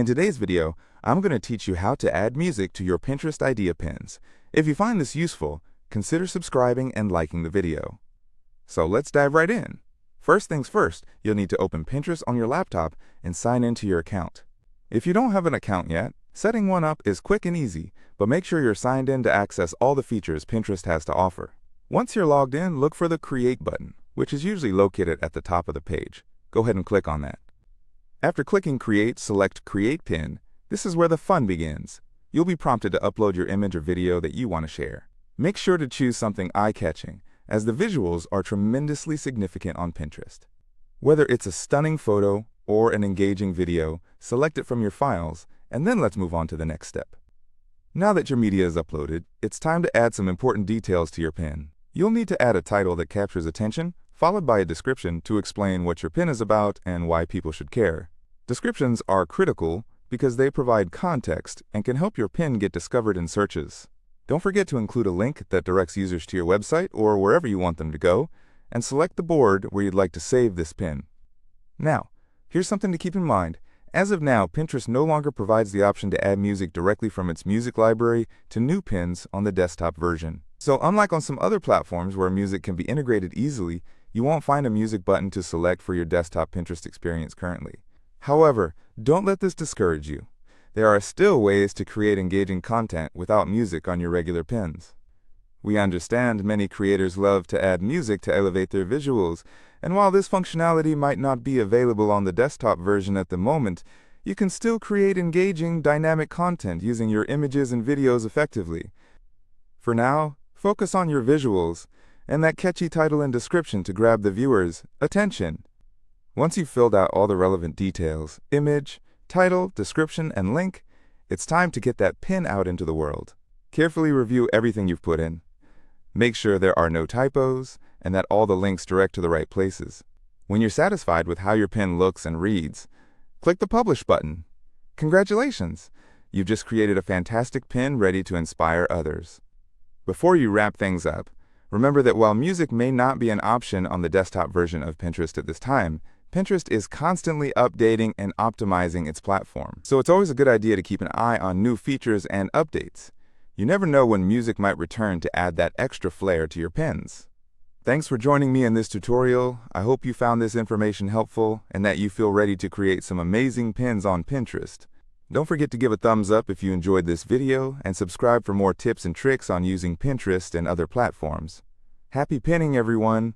In today's video, I'm going to teach you how to add music to your Pinterest idea pins. If you find this useful, consider subscribing and liking the video. So let's dive right in. First things first, you'll need to open Pinterest on your laptop and sign into your account. If you don't have an account yet, setting one up is quick and easy, but make sure you're signed in to access all the features Pinterest has to offer. Once you're logged in, look for the Create button, which is usually located at the top of the page. Go ahead and click on that. After clicking Create, select Create Pin. This is where the fun begins. You'll be prompted to upload your image or video that you want to share. Make sure to choose something eye-catching, as the visuals are tremendously significant on Pinterest. Whether it's a stunning photo or an engaging video, select it from your files, and then let's move on to the next step. Now that your media is uploaded, it's time to add some important details to your pin. You'll need to add a title that captures attention, followed by a description to explain what your pin is about and why people should care. Descriptions are critical because they provide context and can help your pin get discovered in searches. Don't forget to include a link that directs users to your website or wherever you want them to go, and select the board where you'd like to save this pin. Now, here's something to keep in mind. As of now, Pinterest no longer provides the option to add music directly from its music library to new pins on the desktop version. So unlike on some other platforms where music can be integrated easily, you won't find a music button to select for your desktop Pinterest experience currently. However, don't let this discourage you. There are still ways to create engaging content without music on your regular pins. We understand many creators love to add music to elevate their visuals, and while this functionality might not be available on the desktop version at the moment, you can still create engaging, dynamic content using your images and videos effectively. For now, focus on your visuals and that catchy title and description to grab the viewer's attention. Once you've filled out all the relevant details, image, title, description, and link, it's time to get that pin out into the world. Carefully review everything you've put in. Make sure there are no typos and that all the links direct to the right places. When you're satisfied with how your pin looks and reads, click the Publish button. Congratulations! You've just created a fantastic pin ready to inspire others. Before you wrap things up, remember that while music may not be an option on the desktop version of Pinterest at this time, Pinterest is constantly updating and optimizing its platform. So it's always a good idea to keep an eye on new features and updates. You never know when music might return to add that extra flair to your pins. Thanks for joining me in this tutorial. I hope you found this information helpful and that you feel ready to create some amazing pins on Pinterest. Don't forget to give a thumbs up if you enjoyed this video and subscribe for more tips and tricks on using Pinterest and other platforms. Happy pinning, everyone!